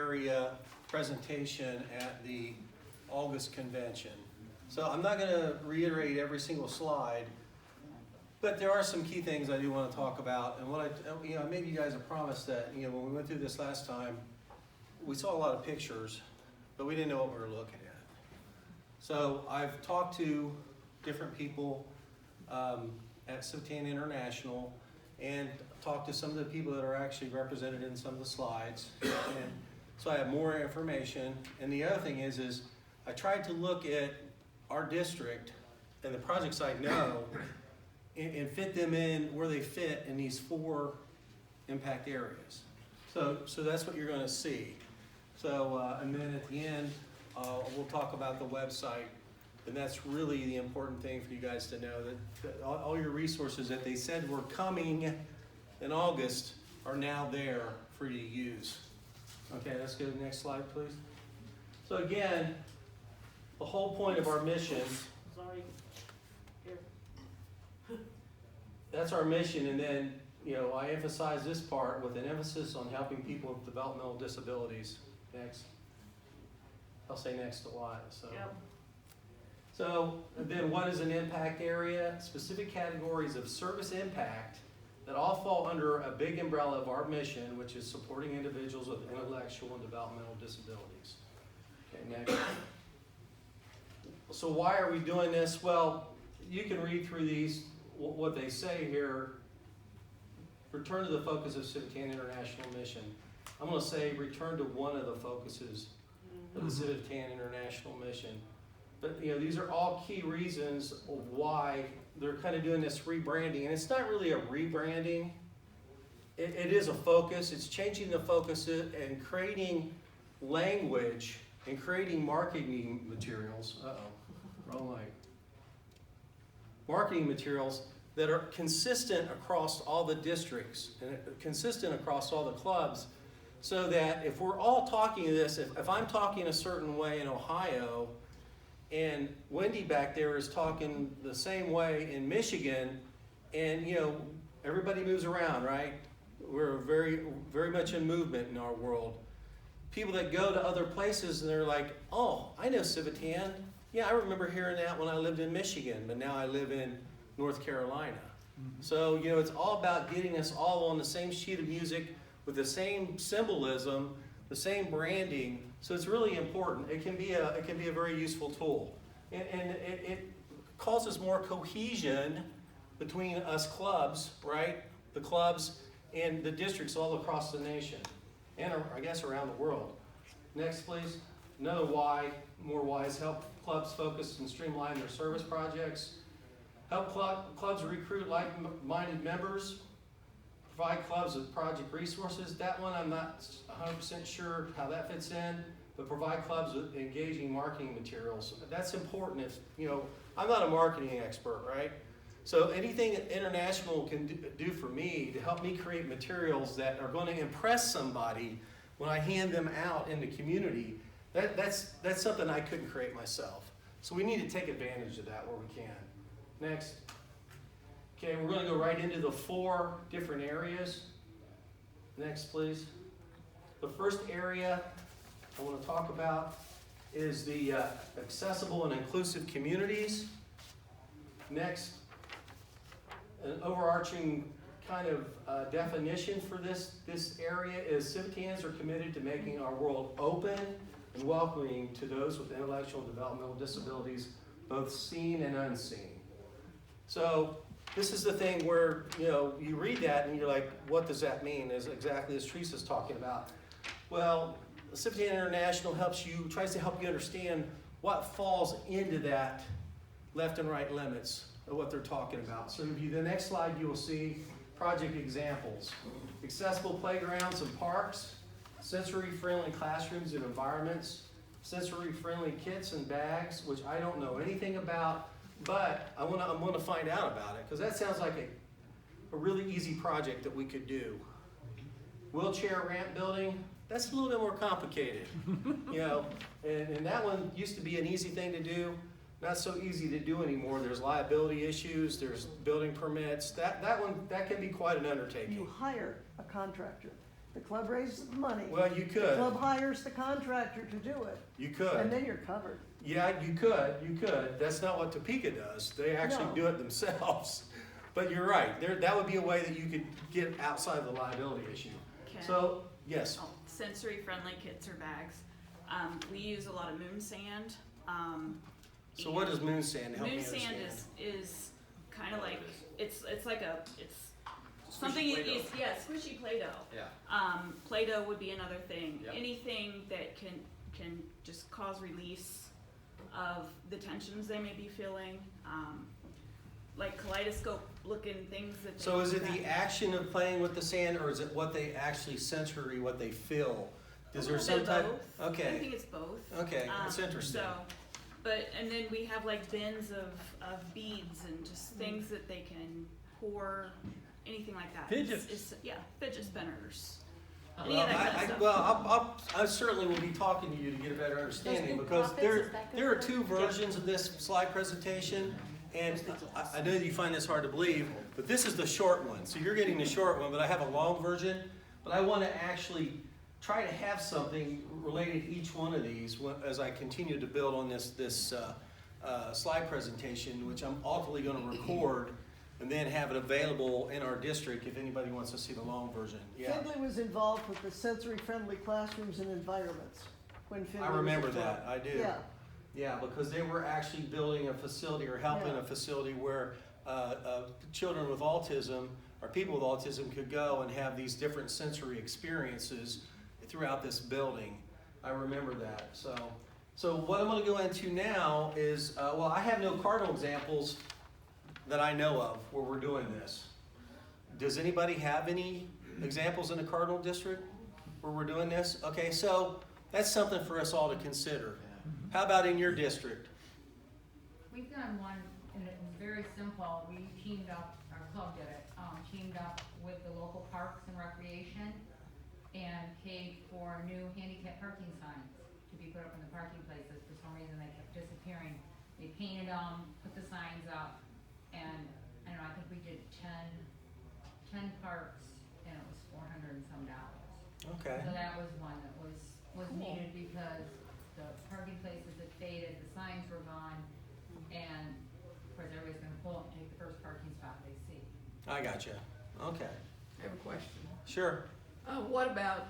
area presentation at the August convention. So I'm not going to reiterate every single slide, but there are some key things I do want to talk about. And what I made you guys a promise that, when we went through this last time, we saw a lot of pictures, but we didn't know what we were looking at. So I've talked to different people at Civitan International and talked to some of the people that are actually represented in some of the slides. And so I have more information. And the other thing is I tried to look at our district and the projects I know and fit them in where they fit in these 4 impact areas. So that's what you're going to see. So, and then at the end, we'll talk about the website. And that's really the important thing for you guys to know, that all your resources that they said were coming in August are now there for you to use. Okay, let's go to the next slide, please. So again, the whole point of our mission, Sorry. Here. that's our mission, and then, I emphasize this part with an emphasis on helping people with developmental disabilities. Next. I'll say next a lot. Yep. So then what is an impact area? Specific categories of service impact that all fall under a big umbrella of our mission, which is supporting individuals with intellectual and developmental disabilities. Okay, next. So why are we doing this? Well, you can read through these, what they say here. Return to the focus of Civitan International Mission. I'm going to say return to one of the focuses of the Civitan International Mission. But these are all key reasons of why they're kind of doing this rebranding. And it's not really a rebranding. It is a focus. It's changing the focus and creating language and creating marketing materials. Wrong light. Marketing materials that are consistent across all the districts and consistent across all the clubs, so that if we're all talking this, if I'm talking a certain way in Ohio, and Wendy back there is talking the same way in Michigan, and everybody moves around, right? We're very, very much in movement in our world. People that go to other places and they're like, oh, I know Civitan. Yeah, I remember hearing that when I lived in Michigan, but now I live in North Carolina. So, it's all about getting us all on the same sheet of music with the same symbolism, the same branding. So it's really important. It can be a very useful tool. And it causes more cohesion between us clubs, right? The clubs and the districts all across the nation, and I guess around the world. Next, please. Another why, more whys: help clubs focus and streamline their service projects. Help clubs recruit like-minded members. Provide clubs with project resources. That one I'm not 100% sure how that fits in, but provide clubs with engaging marketing materials. That's important. If I'm not a marketing expert, right? So anything that International can do for me to help me create materials that are going to impress somebody when I hand them out in the community, that's something I couldn't create myself. So we need to take advantage of that where we can. Next. Okay, we're going to go right into the 4 different areas. Next, please. The first area I want to talk about is the accessible and inclusive communities. Next, an overarching kind of definition for this area is Civitans are committed to making our world open and welcoming to those with intellectual and developmental disabilities, both seen and unseen. So this is the thing where, you read that and you're like, what does that mean? Is exactly as Teresa's talking about. Well, Civitan International tries to help you understand what falls into that left and right limits of what they're talking about. So the next slide, you will see project examples. Accessible playgrounds and parks, sensory-friendly classrooms and environments, sensory-friendly kits and bags, which I don't know anything about, but I'm gonna find out about it, because that sounds like a really easy project that we could do. Wheelchair ramp building, that's a little bit more complicated, and that one used to be an easy thing to do, not so easy to do anymore. There's liability issues, there's building permits. That can be quite an undertaking. You hire a contractor. The club raises the money. Well, you The could. club hires the contractor to do it, You and could. then you're covered. Yeah, you could. That's not what Topeka does. They actually No. do it themselves. But you're right. That would be a way that you could get outside the liability issue. Okay. So, yes. Oh, sensory-friendly kits or bags. We use a lot of moon sand. So what is moon sand? Help me Moon sand understand. is kind of like, it's something you Play-Doh. use, yeah, squishy Play-Doh. Yeah. Play-Doh would be another thing. Yep. Anything that can just cause release of the tensions they may be feeling. Like kaleidoscope looking things that they So is it that- the action of playing with the sand, or is it what they actually sensory, what they feel? Is A there little some bit type? of both. I Okay. think it's both. Okay, that's interesting. And then we have like bins of beads and just things that they can pour, anything like that. Fidgets. Yeah, fidget spinners. Any Well, of that kind of stuff. well, I certainly will be talking to you to get a better understanding, new because profits, there is that good are for two versions of this slide presentation, and I know that you find this hard to believe, but this is the short one. So you're getting the short one, but I have a long version. But I want to actually try to have something related to each one of these as I continue to build on this slide presentation, which I'm ultimately going to record and then have it available in our district if anybody wants to see the long version. Yeah. Findlay was involved with the sensory-friendly classrooms and environments when Findlay I was remember a club. that, I do. Yeah, Yeah, because they were actually building a facility or helping Yeah. a facility where children with autism or people with autism could go and have these different sensory experiences throughout this building. I remember that. So what I'm going to go into now is, well, I have no Cardinal examples that I know of where we're doing this. Does anybody have any examples in the Cardinal district where we're doing this? Okay, so that's something for us all to consider. How about in your district? We've done one, and it was very simple. We teamed up, our club did it, teamed up with the local parks and recreation and paid for new handicap parking signs to be put up in the parking places. For some reason, they kept disappearing. They painted them, put the signs up, and I don't know, I think we did 10 parks, and it was $400 and some dollars. Okay. So that was one that was needed because the parking places had faded, the signs were gone, and of course everybody's gonna pull up and take the first parking spot they see. I gotcha. Okay. I have a question. Sure. What about,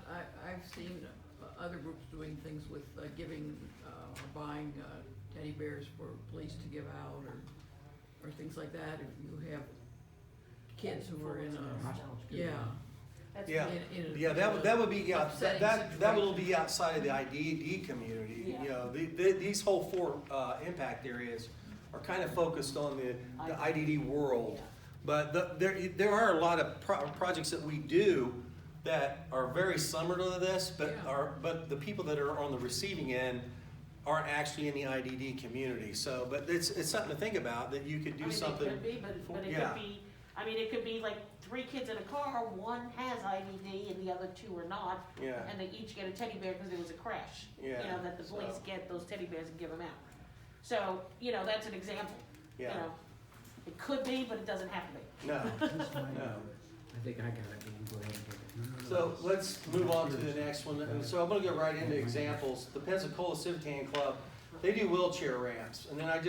I've seen other groups doing things with giving, or buying teddy bears for police to give out, or things like that, if you have kids who are in a, yeah. Yeah. in a- Yeah, that would be, yeah, upsetting that will situation. be outside of the IDD community. Yeah. You know, these whole four impact areas are kind of focused on the IDD world. But there are a lot of projects that we do that are very similar to this, but the people that are on the receiving end aren't actually in the IDD community. So, but it's something to think about, that you could do something. It could be, but it yeah. could be, I mean, it could be like 3 kids in a car, one has IDD and the other 2 are not. Yeah. And they each get a teddy bear because there was a crash. Yeah, You know, that the police so- get those teddy bears and give them out. So, you know, that's an example. Yeah. You know, it could be, but it doesn't have to be. No, no. I think I got it, you can go ahead and take it. So let's move on to the next one. And so I'm gonna go right into examples. The Pensacola Civitan Club, they do wheelchair ramps. And then I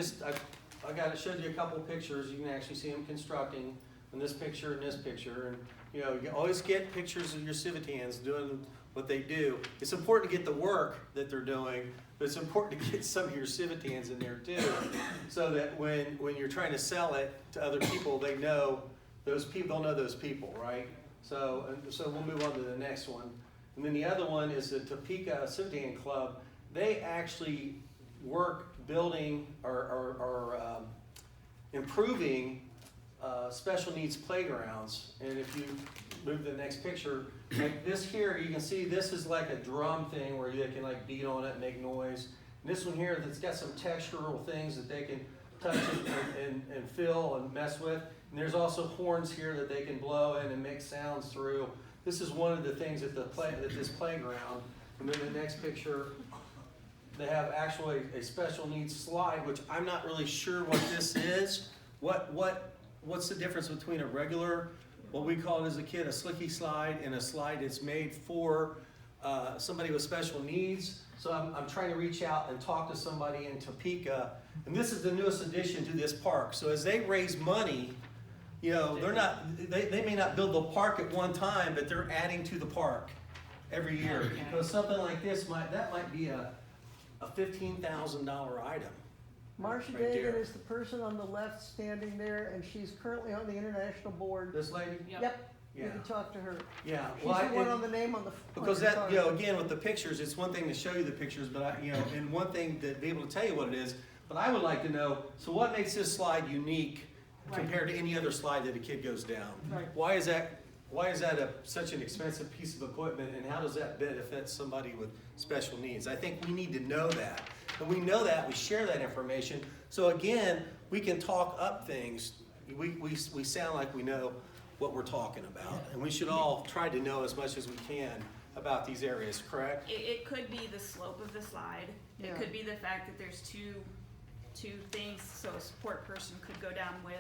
showed you a couple pictures. You can actually see them constructing in this picture and this picture. And you know, you always get pictures of your Civitans doing what they do. It's important to get the work that they're doing, but it's important to get some of your Civitans in there too, so that when you're trying to sell it to other people, they know those people, they'll know those people, right? So we'll move on to the next one. And then the other one is the Topeka Civitan Club. They actually work building or improving special needs playgrounds. And if you move to the next picture, like this here, you can see this is like a drum thing where they can like beat on it and make noise. And this one here, that's got some textural things that they can touch and feel and mess with. And there's also horns here that they can blow in and make sounds through. This is one of the things at this playground. And then the next picture, they have actually a special needs slide, which I'm not really sure what this is. What's the difference between a regular what we called as a kid a slicky slide, and a slide that's made for somebody with special needs. So I'm trying to reach out and talk to somebody in Topeka, and this is the newest addition to this park. So as they raise money, you know, they may not build the park at one time, but they're adding to the park every year. Okay. Because something like this might be a $15,000 item. Marcia Right Dagan there. is the person on the left standing there, and she's currently on the international board. This lady? Yep, you Yeah. can talk to her. Yeah. She's Well, the one on the name on the. because on your that, you card. know, again, with the pictures, it's one thing to show you the pictures, but and one thing to be able to tell you what it is, but I would like to know, so what makes this slide unique Right. compared to any other slide that a kid goes down? Right. Why is that such an expensive piece of equipment, and how does that benefit somebody with special needs? I think we need to know that. And we know that, we share that information, so again, we can talk up things. We sound like we know what we're talking about, and we should all try to know as much as we can about these areas, correct? It could be the slope of the slide. Yeah. It could be the fact that there's two things, so a support person could go down with.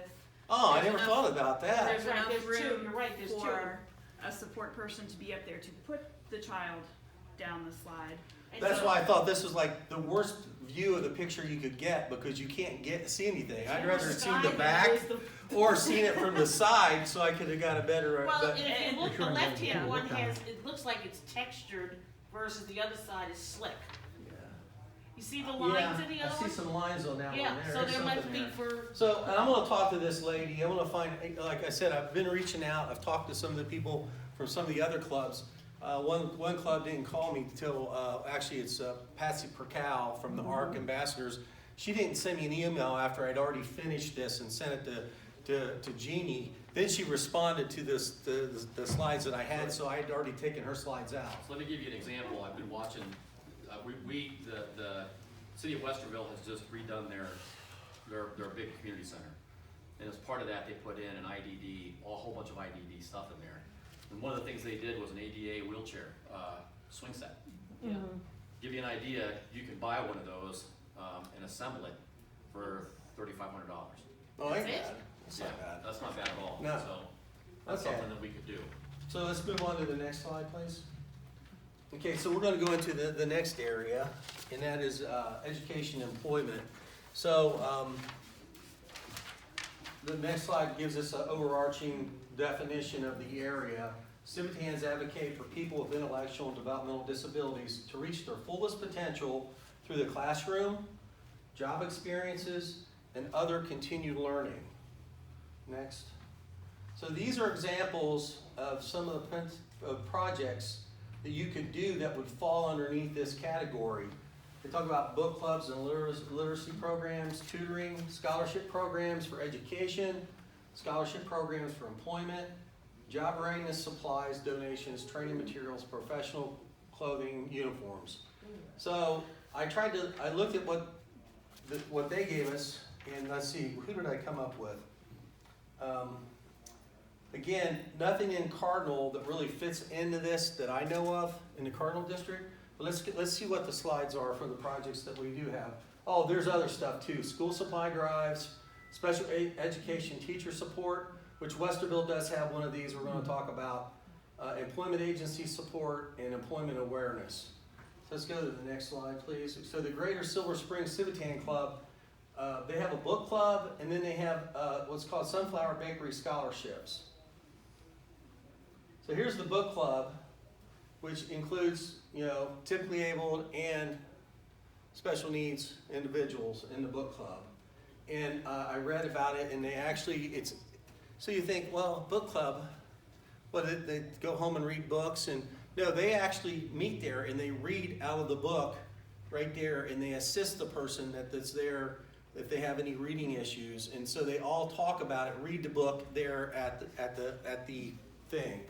Oh, I There's never enough- thought about that. There's Right, enough there's two. room You're right, there's two. for a support person to be up there to put the child down the slide. And That's so- why I thought this was like the worst view of the picture you could get, because you can't see anything. I'd rather have seen the Sky back is the- or seen it from the side, so I could have got a better. Well, but- if you look, the Sure, left-hand yeah, one look on has, it looks like it's textured versus the other side is slick. You see the lines in the Yeah, other I see one? some lines on that one Yeah, there. so There's there must something be there. for, So, and I'm gonna talk to this lady, I'm gonna find, like I said, I've been reaching out, I've talked to some of the people from some of the other clubs. One club didn't call me till, actually it's Patsy Percal from the ARC Ambassadors. She didn't send me an email after I'd already finished this and sent it to Jeannie. Then she responded to the slides that I had, so I had already taken her slides out. So let me give you an example. I've been watching, the city of Westerville has just redone their big community center. And as part of that, they put in an IDD, a whole bunch of IDD stuff in there. And one of the things they did was an ADA wheelchair, swing set. yeah. Give you an idea, you can buy one of those, and assemble it for $3,500. Oh, ain't That's it? bad. That's Yeah, not bad. that's not bad at all. No. So that's Okay. something that we could do. So let's move on to the next slide, please. Okay, so we're gonna go into the next area, and that is education and employment. So the next slide gives us an overarching definition of the area. Civitans advocate for people with intellectual and developmental disabilities to reach their fullest potential through the classroom, job experiences, and other continued learning. Next. So these are examples of some of the projects that you could do that would fall underneath this category. They talk about book clubs and literacy programs, tutoring, scholarship programs for education, scholarship programs for employment, job readiness supplies, donations, training materials, professional clothing, uniforms. So I looked at what they gave us, and let's see, who did I come up with? Again, nothing in Cardinal that really fits into this that I know of in the Cardinal district. But let's see what the slides are for the projects that we do have. Oh, there's other stuff too. School supply drives, special education teacher support, which Westerville does have one of these we're going to talk about. Employment agency support and employment awareness. So let's go to the next slide, please. So the Greater Silver Spring Civitan Club, they have a book club, and then they have what's called Sunflower Bakery Scholarships. So here's the book club, which includes, typically abled and special needs individuals in the book club. And I read about it, and so you think, well, book club, they go home and read books, and no, they actually meet there and they read out of the book right there, and they assist the person that's there if they have any reading issues. And so they all talk about it, read the book there at the thing.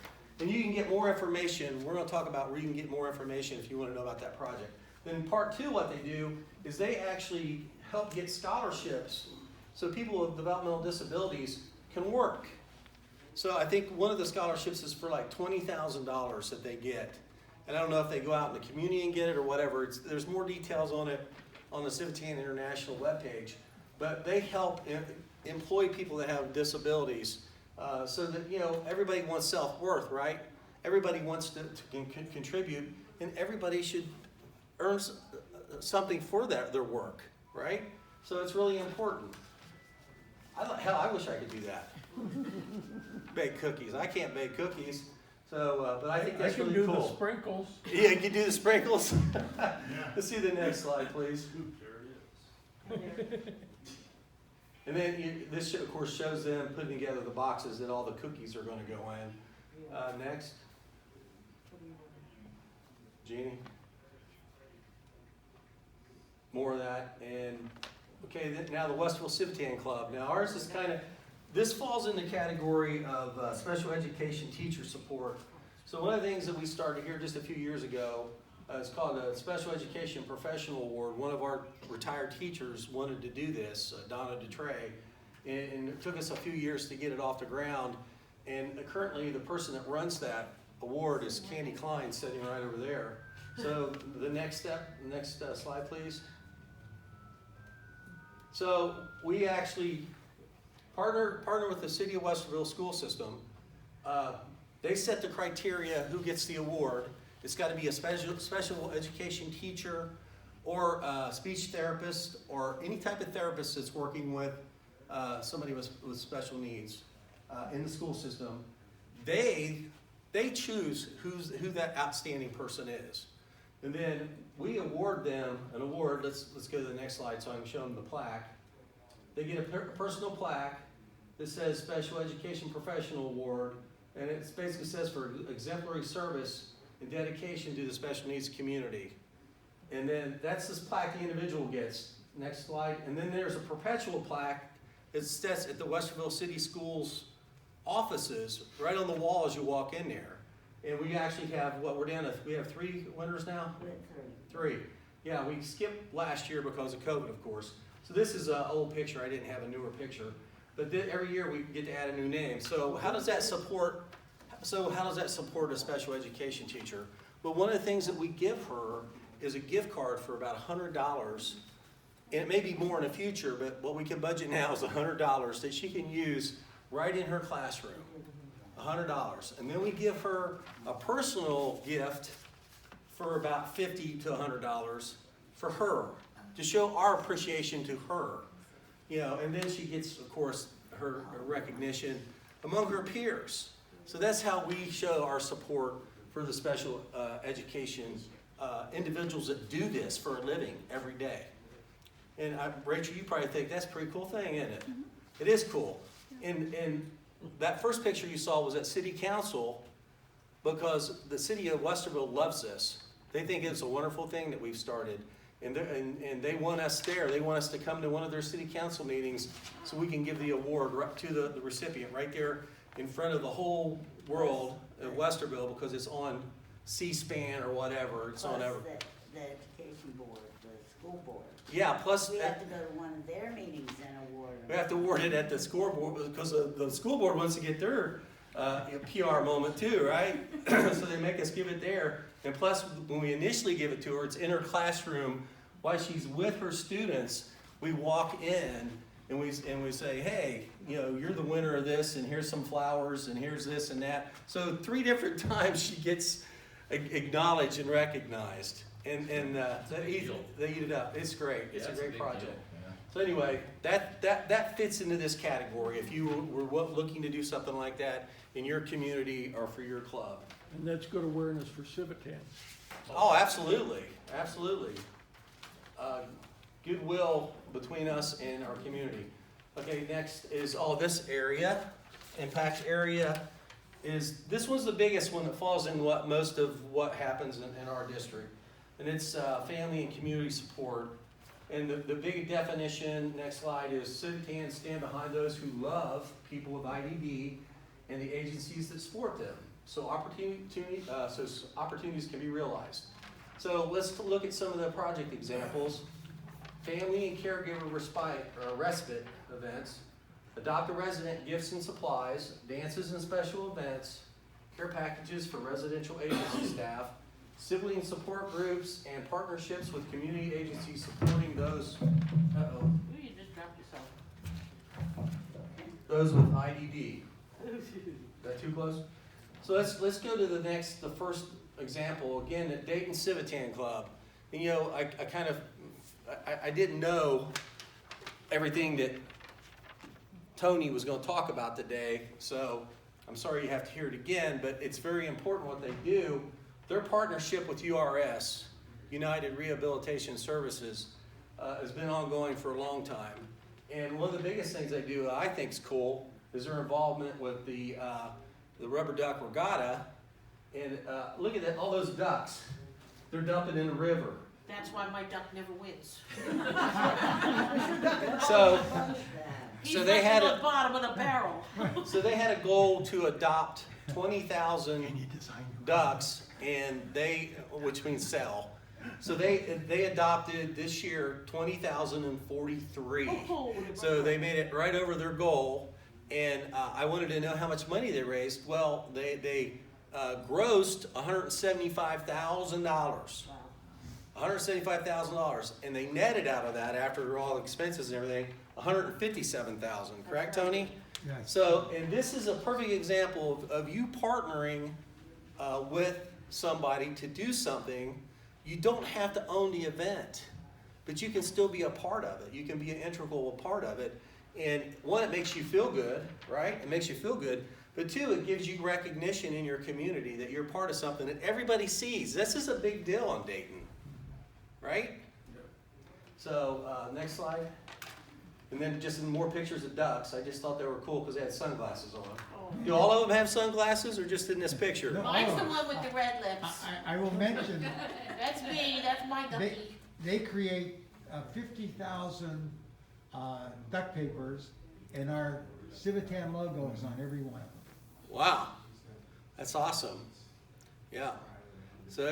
And you can get more information. We're going to talk about where you can get more information if you want to know about that project. Then part two, what they do is they actually help get scholarships so people with developmental disabilities can work. So I think one of the scholarships is for like $20,000 that they get. And I don't know if they go out in the community and get it or whatever. There's more details on it on the Civitan International webpage. But they help employ people that have disabilities So that, everybody wants self-worth, right? Everybody wants to contribute, and everybody should earn something for their work, right? So it's really important. I wish I could do that. Bake cookies. I can't bake cookies, so but I think that's really cool. I can do the sprinkles. Yeah, you can do the sprinkles. Let's see the next slide, please. There it is. And then this, of course, shows them putting together the boxes that all the cookies are going to go in. Next. Jeannie. More of that. And, okay, now the Westerville Civitan Club. Now ours is this falls in the category of special education teacher support. So one of the things that we started here just a few years ago is called a Special Education Professional Award. One of our retired teachers wanted to do this, Donna DeTrey, and it took us a few years to get it off the ground. And currently the person that runs that award is Candy Klein, sitting right over there. So the next slide, please. So we actually partner with the City of Westerville school system. They set the criteria who gets the award. It's got to be a special education teacher or a speech therapist or any type of therapist that's working with somebody with special needs in the school system. They choose who that outstanding person is. And then we award them an award. Let's go to the next slide so I can show them the plaque. They get a personal plaque that says Special Education Professional Award, and it basically says for exemplary service and dedication to the special needs community. And then that's this plaque the individual gets. Next slide. And then there's a perpetual plaque that sits at the Westerville City Schools offices right on the wall as you walk in there. And we actually have, we have 3 winners now? 3. Yeah, we skipped last year because of COVID, of course. So this is an old picture. I didn't have a newer picture. But every year we get to add a new name. So how does that support a special education teacher? Well, one of the things that we give her is a gift card for about $100. And it may be more in the future, but what we can budget now is $100 that she can use right in her classroom. $100. And then we give her a personal gift for about $50 to $100 for her, to show our appreciation to her. And then she gets, of course, her recognition among her peers. So that's how we show our support for the special education individuals that do this for a living every day. And Rachel, you probably think that's a pretty cool thing, isn't it? Mm-hmm. It is cool. And that first picture you saw was at City Council because the city of Westerville loves this. They think it's a wonderful thing that we've started. And they want us there. They want us to come to one of their city council meetings so we can give the award right to the recipient right there in front of the whole world of Westerville because it's on C-SPAN or whatever. It's plus on ever. The education board, the school board. Yeah, plus we have to go to one of their meetings and award them. we have to award it at the scoreboard because the school board wants to get their PR moment too, right? So they make us give it there. And plus, when we initially give it to her, it's in her classroom while she's with her students. We walk in and we say, hey, you're the winner of this, and here's some flowers, and here's this and that. So 3 different times she gets acknowledged and recognized. And they eat it up. It's great. It's a great project. Yeah. So anyway, that fits into this category. If you were looking to do something like that in your community or for your club. And that's good awareness for Civitan. Oh, absolutely, absolutely. Goodwill between us and our community. Okay, next is this area, impact area. This one's the biggest one that falls in most of what happens in our district. And it's family and community support. And the big definition, next slide, is Civitan stand behind those who love people with IDD and the agencies that support them. So opportunities can be realized. So let's look at some of the project examples. Family and caregiver respite events, adopt a resident gifts and supplies, dances and special events, care packages for residential agency staff, sibling support groups, and partnerships with community agencies supporting those. Ooh, you just dropped yourself. Those with IDD. that too close? So let's go to the first example, again, at Dayton Civitan Club. And, you know, I didn't know everything that Tony was gonna talk about today, so I'm sorry you have to hear it again, but it's very important what they do. Their partnership with URS, United Rehabilitation Services, has been ongoing for a long time. And one of the biggest things they do that I think is cool is their involvement with the rubber duck regatta. And look at that, all those ducks. They're dumping in the river. That's why my duck never wins. So He's they had at the bottom of the barrel. So they had a goal to adopt 20,000 ducks, and which means sell. So they adopted this year 20,043. So they made it right over their goal. And I wanted to know how much money they raised. Well, they grossed $175,000. $175,000, and they netted out of that after all expenses and everything, $157,000. Correct, Tony? Yes. So, and this is a perfect example of you partnering with somebody to do something. You don't have to own the event, but you can still be a part of it. You can be an integral part of it. And one, it makes you feel good, right? It makes you feel good. But two, it gives you recognition in your community that you're part of something that everybody sees. This is a big deal on Dayton, right? So, next slide. And then just more pictures of ducks. I just thought they were cool because they had sunglasses on. Do all of them have sunglasses or just in this picture? No. Mine's the one with the red lips. I will mention, That's me, that's my ducky. they create 50,000 duck papers, and our Civitan logo is on every one of them. Wow, that's awesome. Yeah. So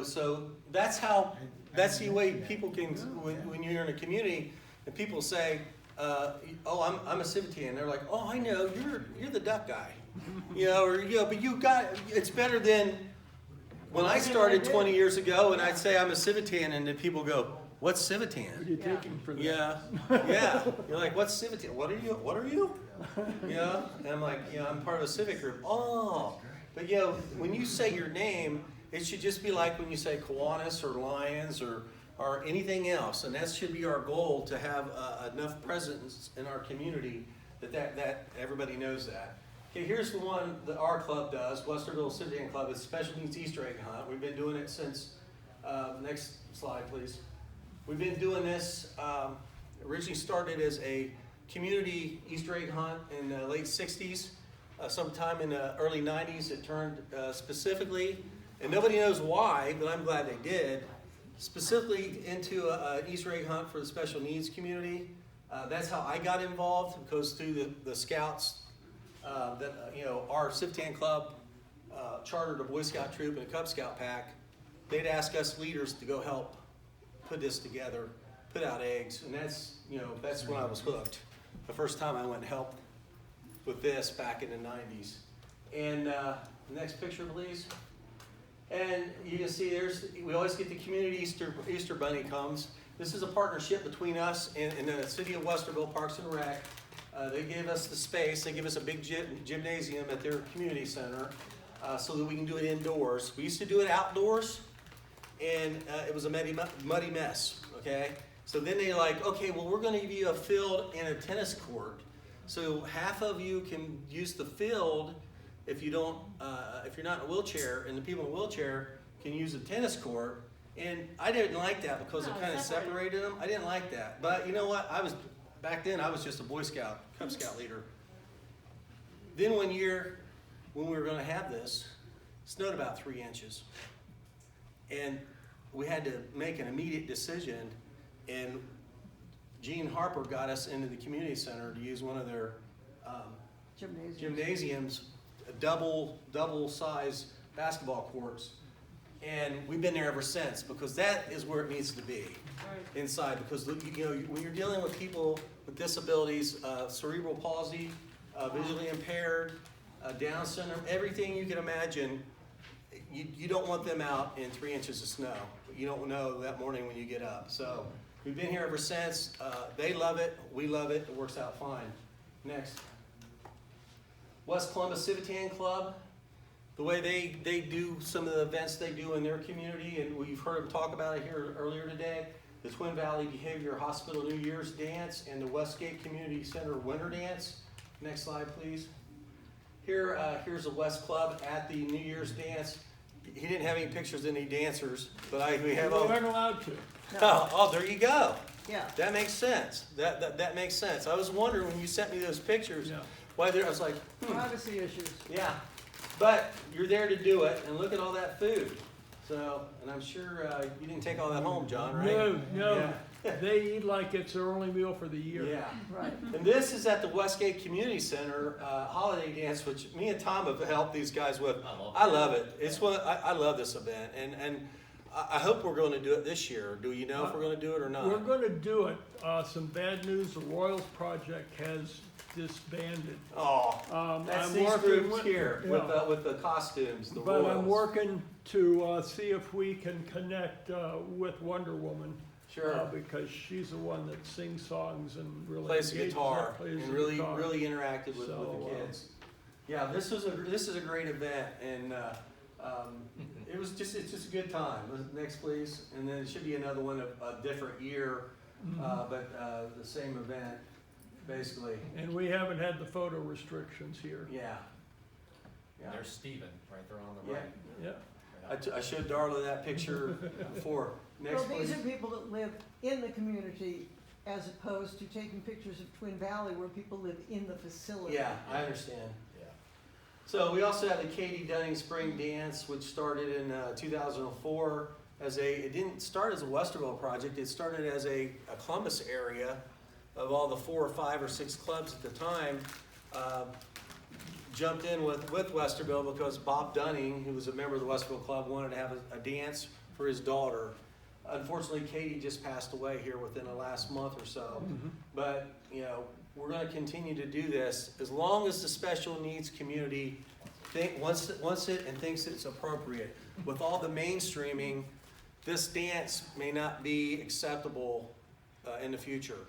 so that's the way people can, when you're in a community and people say, oh, I'm a Civitan. They're like, oh, I know, you're the duck guy. But it's better than when I started 20 years ago and I'd say I'm a Civitan and then people go, what's Civitan? What are you taking for that? Yeah. You're like, what's Civitan? What are you? And I'm like, I'm part of a civic group. Oh, but when you say your name, it should just be like when you say Kiwanis or Lions or anything else, and that should be our goal, to have enough presence in our community that everybody knows that. Okay, here's the one that our club does, Westerville Civitan Club. It's Special Needs Easter Egg Hunt. We've been doing it since, next slide please. We've been doing this, originally started as a community Easter egg hunt in the late 60s. Sometime in the early 90s it turned specifically, and nobody knows why, but I'm glad they did, specifically into an Easter egg hunt for the special needs community. That's how I got involved, because through the scouts, our Civitan Club chartered a Boy Scout troop and a Cub Scout pack. They'd ask us leaders to go help put this together, put out eggs, and that's when I was hooked. The first time I went and helped with this back in the 90s. And next picture, please. And you can see we always get the community Easter Bunny comes. This is a partnership between us and the City of Westerville Parks and Rec. They gave us the space. They give us a big gymnasium at their community center so that we can do it indoors. We used to do it outdoors, and it was a muddy mess, okay? So then they okay, well, we're gonna give you a field and a tennis court. So half of you can use the field if you're not in a wheelchair, and the people in a wheelchair can use the tennis court. And I didn't like that because it kind of separated them. I didn't like that. But you know what? Back then I was just a Boy Scout, Cub Scout leader. Then one year, when we were gonna have this, it snowed about 3 inches. And we had to make an immediate decision, and Gene Harper got us into the community center to use one of their gymnasiums, double size basketball courts. And we've been there ever since, because that is where it needs to be, inside. Because when you're dealing with people with disabilities, cerebral palsy, visually impaired, Down syndrome, everything you can imagine, you don't want them out in 3 inches of snow. You don't know that morning when you get up. So we've been here ever since. They love it. We love it. It works out fine. Next. West Columbus Civitan Club, the way they do some of the events they do in their community, and we've heard them talk about it here earlier today, the Twin Valley Behavior Hospital New Year's Dance and the Westgate Community Center Winter Dance. Next slide, please. Here's the West Club at the New Year's Dance. He didn't have any pictures of any dancers, but we have We all. weren't allowed to. Oh, there you go. Yeah. That makes sense. That makes sense. I was wondering when you sent me those pictures, Yeah. why there, I was like, Privacy issues. yeah. But you're there to do it, and look at all that food. So, and I'm sure you didn't take all that home, John, right? No. They eat like it's their only meal for the year. Yeah. Right. And this is at the Westgate Community Center holiday dance, which me and Tom have helped these guys with. I love it. It's what I love this event, and I hope we're going to do it this year. Do you know if we're going to do it or not? We're going to do it. Some bad news, the Royals Project has disbanded. Oh, that's I'm these working groups with- here yeah. with the costumes, the But royals. I'm working to see if we can connect with Wonder Woman. Sure. Because she's the one that sings songs and really Plays the engages guitar her, plays and the really guitar. really interacted with So, the kids. Yeah, this is a great event, and it's just a good time. Next, please, and then it should be another one of a different year, but the same event, basically. And we haven't had the photo restrictions here. Yeah. Yeah. There's Steven, right there on the Yeah. right. Yeah. I showed Darla that picture before. Next, Well, these please. are people that live in the community as opposed to taking pictures of Twin Valley where people live in the facility. Yeah, I understand. Yeah. So we also have the Katie Dunning Spring Dance, which started in 2004 it didn't start as a Westerville project, it started as a Columbus area of all the 4 or 5 or 6 clubs at the time, jumped in with Westerville because Bob Dunning, who was a member of the Westerville Club, wanted to have a dance for his daughter. Unfortunately, Katie just passed away here within the last month or so. But, you know, we're going to continue to do this as long as the special needs community wants it and thinks it's appropriate. With all the mainstreaming, this dance may not be acceptable in the future.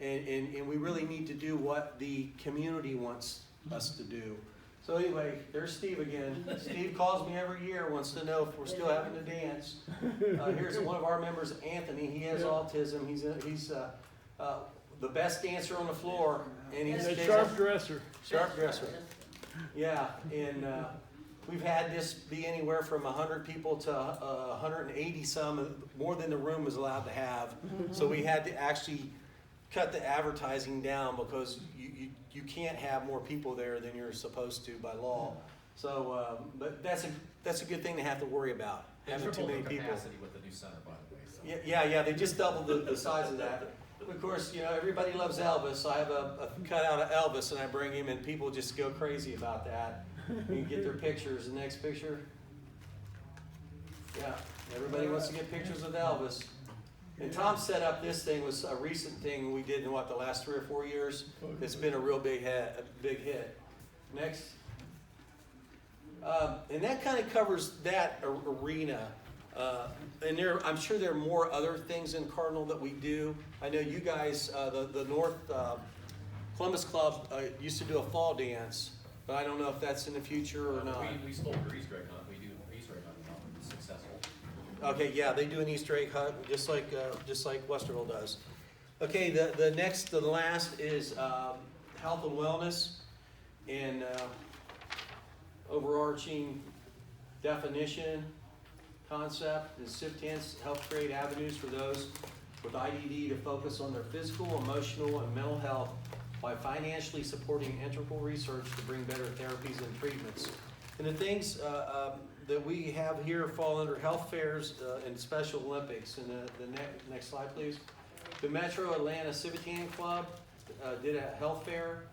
And we really need to do what the community wants us to do. So anyway, there's Steve again. Steve calls me every year, wants to know if we're still having to dance. Here's one of our members, Anthony. He has autism. He's the best dancer on the floor, and he's And a sharp dresser. Sharp dresser. Yeah, and we've had this be anywhere from 100 people to 180 some, more than the room is allowed to have. So we had to actually cut the advertising down because you can't have more people there than you're supposed to by law. So, but that's a good thing to have to worry about, They having too tripled many the people. capacity with the new center, by the way. So. Yeah, they just doubled the size of that. Of course, you know, everybody loves Elvis, so I have a cutout of Elvis and I bring him and people just go crazy about that. You can get their pictures. The next picture. Yeah, everybody wants to get pictures of Elvis. And Tom set up this thing, was a recent thing we did in the last 3 or 4 years. It's been a real big hit. Next. And that kind of covers that arena. And I'm sure there are more other things in Cardinal that we do. I know you guys, the North Columbus Club used to do a fall dance, but I don't know if that's in the future or not. We stole your Easter egg hunt. We do Easter egg hunt. It's successful. Okay, yeah, they do an Easter egg hunt just like Westerville does. Okay, the next, the last is health and wellness, and overarching definition. Concept is Civitan's help create avenues for those with IDD to focus on their physical, emotional, and mental health by financially supporting integral research to bring better therapies and treatments. And the things that we have here fall under health fairs and Special Olympics. And the next slide, please. The Metro Atlanta Civitan Club did a health fair.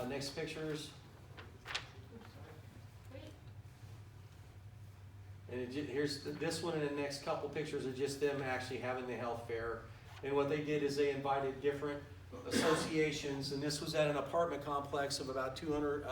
Next pictures. And here's this one, and the next couple pictures are just them actually having the health fair. And what they did is they invited different associations, and this was at an apartment complex of about 200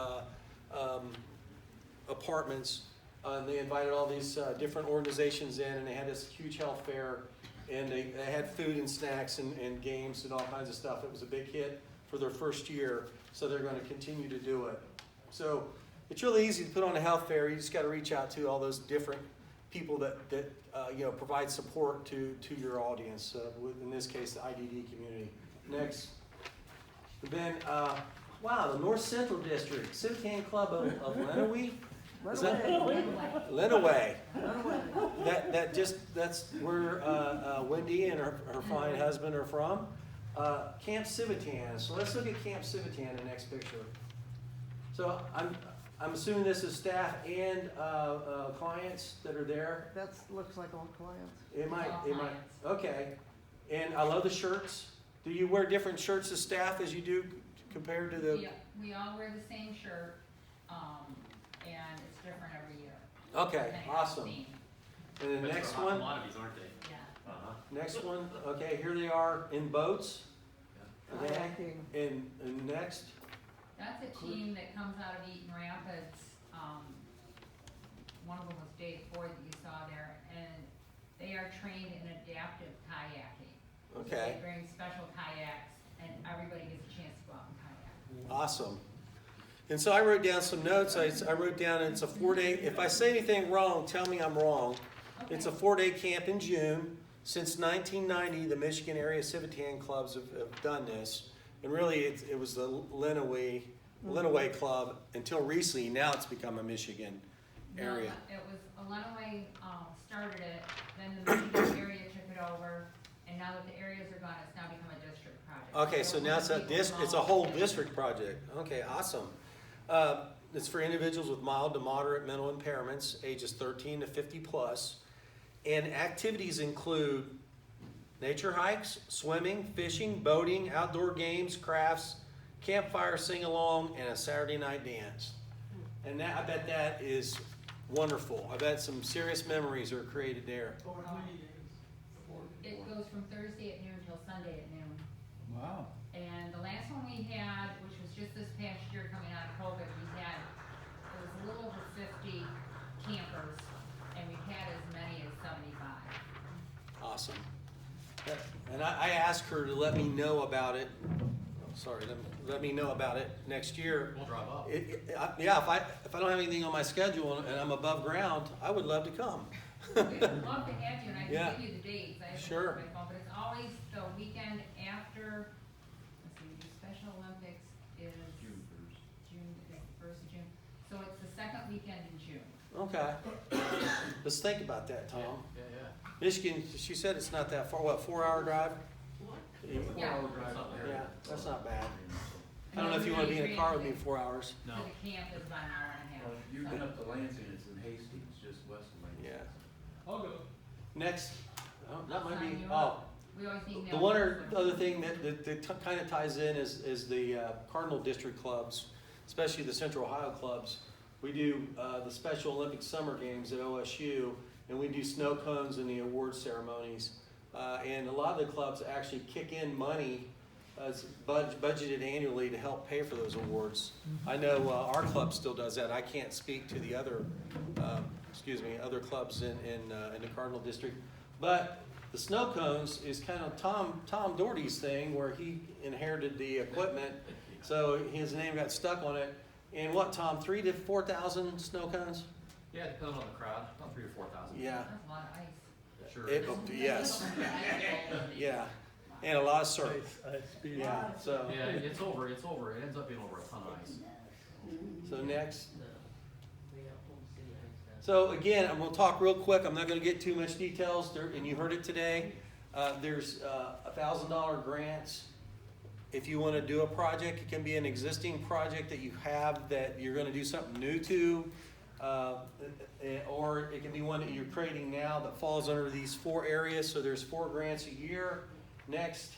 apartments. And they invited all these different organizations in, and they had this huge health fair, and they had food and snacks and games and all kinds of stuff. It was a big hit for their first year, so they're going to continue to do it. So it's really easy to put on a health fair. You just got to reach out to all those different people that provide support to your audience. In this case, the IDD community. Next, then wow, the North Central District, Civitan Club of Lenawee. Is that Lenawee? That's where Wendy and her fine husband are from. Camp Civitan. So let's look at Camp Civitan in the next picture. So I'm assuming this is staff and clients that are there. That looks like all clients. It might. Okay. And I love the shirts. Do you wear different shirts as staff as you do compared to the? We all wear the same shirt, and it's different every year. Okay, depending on the awesome. theme. And the But next they're hot one. commodities, aren't they? Yeah. Uh-huh. Next one. Okay, here they are in boats. Okay. Kayaking. And next. That's a team that comes out of Eaton Rapids. One of them was Dave Ford that you saw there, and they are trained in adaptive kayaking. Okay. They bring special kayaks, and everybody gets a chance to go out and kayak. Awesome. And so I wrote down some notes. I wrote down it's a 4-day. If I say anything wrong, tell me I'm wrong. Okay. It's a 4-day camp in June. Since 1990, the Michigan area Civitan Clubs have done this. And really, it was the Lenawee Club until recently. Now it's become a Michigan area. No, it was, Lenawee started it, then the Michigan area took it over, and now that the areas are gone, it's now become a district project. Okay, so now it's a whole district project. Okay, awesome. It's for individuals with mild to moderate mental impairments, ages 13 to 50 plus. And activities include nature hikes, swimming, fishing, boating, outdoor games, crafts, campfire sing-along, and a Saturday night dance. And I bet that is wonderful. I bet some serious memories are created there. It goes from Thursday at noon till Sunday at noon. Wow. And the last one we had, which was just this past year coming out of COVID, it was a little over 50 campers, and we've had as many as 75. Awesome. And I asked her to let me know about it. Let me know about it next year. We'll drive up. Yeah, if I don't have anything on my schedule and I'm above ground, I would love to come. We would love to have you, and I Yeah. can give you the dates. I have to Sure. look at my phone, but it's always the weekend after, let's see, the Special Olympics is June 1st. June, is the 1st of June. So it's the second weekend in June. Okay. Let's think about that, Tom. Yeah. Michigan, she said it's not that far. What, 4-hour drive? Yeah. Yeah, that's not bad. I don't know if you want to be in a car with me 4 hours. So the camp is about an hour and a half. You've been up to Lansing, it's in Hastings, just west of Lansing. Yeah. I'll go. Next, that might Sign be, you oh, up. We always need the one other thing that kind of ties in is the Cardinal District clubs, especially the Central Ohio clubs. We do the Special Olympic Summer Games at OSU, and we do snow cones and the award ceremonies. And a lot of the clubs actually kick in money budgeted annually to help pay for those awards. I know our club still does that. I can't speak to the other, other clubs in the Cardinal District. But the snow cones is kind of Tom Doherty's thing, where he inherited the equipment, so his name got stuck on it. And what, Tom, 3,000 to 4,000 snow cones? Yeah, depending on the crowd, about 3,000 to 4,000. Yeah. That's a lot of ice. Sure. Yes. Yeah. And a lot of surf. Speed. Yeah. So. Yeah, it's over. It ends up being over a ton of ice. So next. So again, I'm going to talk real quick. I'm not going to get too much details, and you heard it today. There's $1,000 grants. If you want to do a project, it can be an existing project that you have that you're going to do something new to, or it can be one that you're creating now that falls under these 4 areas. So there's 4 grants a year. Next,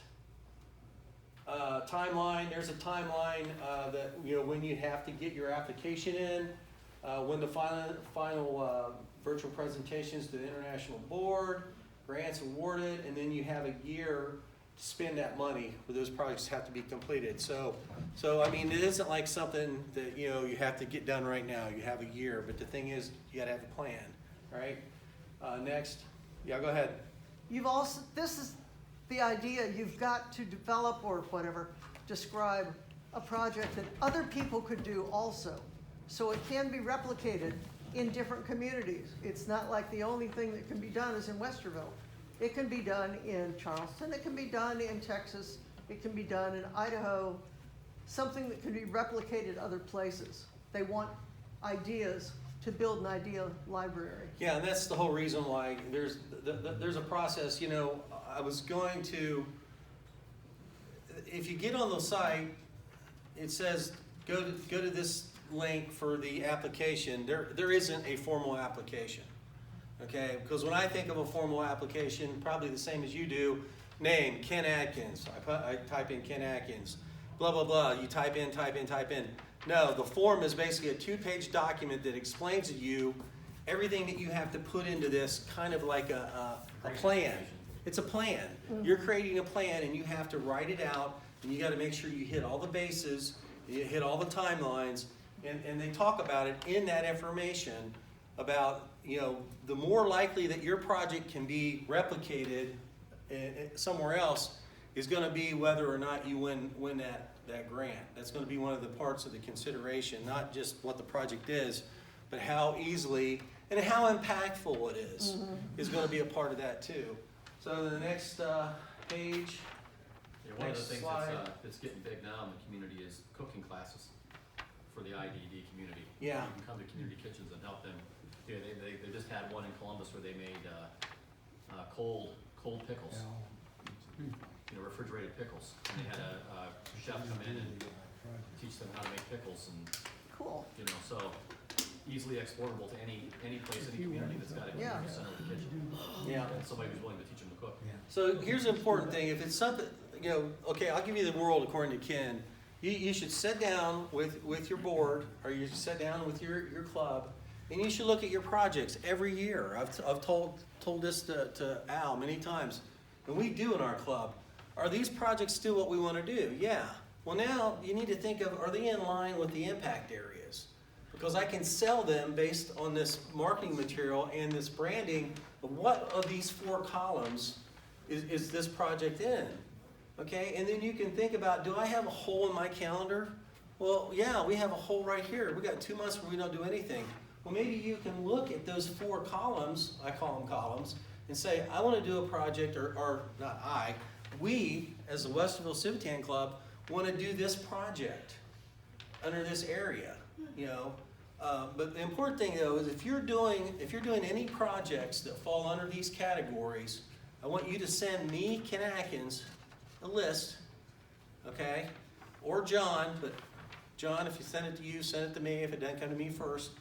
timeline. There's a timeline that when you have to get your application in, when the final virtual presentations to the international board, grants awarded, and then you have a year to spend that money, where those projects have to be completed. So I mean, it isn't like something that you have to get done right now. You have a year, but the thing is, you got to have a plan, right? Next, yeah, go ahead. This is the idea, you've got to develop or whatever, describe a project that other people could do also. So it can be replicated in different communities. It's not like the only thing that can be done is in Westerville. It can be done in Charleston, it can be done in Texas, it can be done in Idaho, something that can be replicated other places. They want ideas to build an idea library. Yeah, and that's the whole reason why there's a process. You know, I was going to, if you get on the site, it says go to this link for the application. There isn't a formal application, okay? Because when I think of a formal application, probably the same as you do, name Ken Adkins. I type in Ken Adkins, blah blah blah. You type in. No, the form is basically a 2-page document that explains to you everything that you have to put into this, kind of like a plan. It's a plan. You're creating a plan, and you have to write it out, and you got to make sure you hit all the bases, you hit all the timelines, and they talk about it in that information about, you know, the more likely that your project can be replicated somewhere else is going to be whether or not you win that grant. That's going to be one of the parts of the consideration, not just what the project is, but how easily and how impactful it is going to be a part of that too. So the next page. Yeah, one of the Next things slide. that's getting big now in the community is cooking classes for the IDD community. Yeah. You can come to community kitchens and help them. You know, they just had one in Columbus where they made cold pickles. You know, refrigerated pickles. And they had a chef come in and teach them how to make pickles, and Cool. you know, so easily exportable to any place, any community that's got a community center with a kitchen. Yeah. And somebody who's willing to teach them to cook. So here's the important thing. If it's something, you know, okay, I'll give you the world according to Ken. You should sit down with your board, or you should sit down with your club, and you should look at your projects every year. I've told this to Al many times, and we do in our club. Are these projects still what we want to do? Yeah. Well, now you need to think of, are they in line with the impact areas? Because I can sell them based on this marketing material and this branding of what of these 4 columns is this project in. Okay, and then you can think about, do I have a hole in my calendar? Well, yeah, we have a hole right here. We got 2 months where we don't do anything. Well, maybe you can look at those 4 columns, I call them columns, and say, I want to do a project, or not I, we, as the Westerville Civitan Club, want to do this project under this area, you know. But the important thing, though, is if you're doing any projects that fall under these categories, I want you to send me, Ken Atkins, a list, okay? Or John, but John, if you send it to you, send it to me if it doesn't come to me first.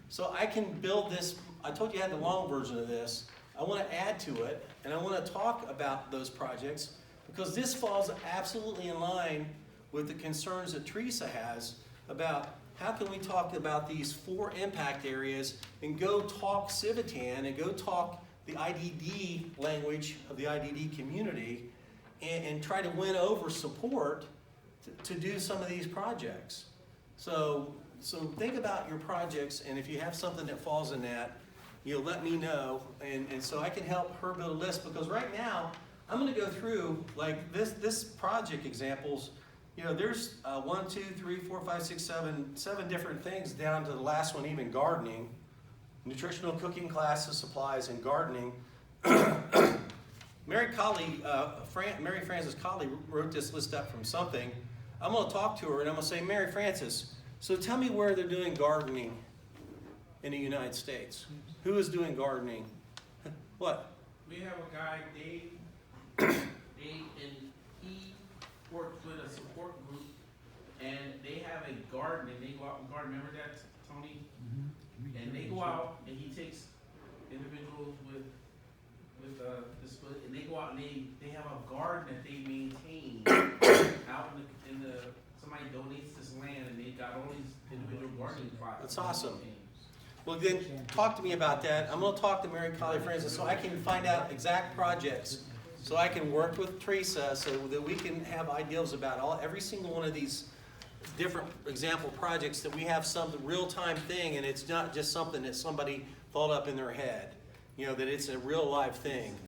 So I can build this. I told you I had the long version of this. I want to add to it, and I want to talk about those projects because this falls absolutely in line with the concerns that Teresa has about how can we talk about these 4 impact areas and go talk Civitan and go talk the IDD language of the IDD community and try to win over support to do some of these projects. So think about your projects, and if you have something that falls in that, you'll let me know, and so I can help her build a list, because right now, I'm gonna go through, like this project examples, you know, there's 1, 2, 3, 4, 5, 6, 7 different things down to the last one, even gardening, nutritional cooking classes, supplies, and gardening. Mary Frances Colley wrote this list up from something. I'm gonna talk to her and I'm gonna say, Mary Frances, so tell me where they're doing gardening in the United States. Who is doing gardening? What? We have a guy, Dave, and he works with a support group, and they have a garden, and they go out and garden. Remember that, Tony? And they go out, and he takes individuals with disability, and they go out and they have a garden that they maintain out in the somebody donates this land, and they got all these individual gardening plots. That's awesome. Well, then talk to me about that. I'm going to talk to Mary Colley Francis so I can find out exact projects, so I can work with Teresa so that we can have ideas about every single one of these different example projects, that we have some real-time thing, and it's not just something that somebody thought up in their head. You know, that it's a real live thing.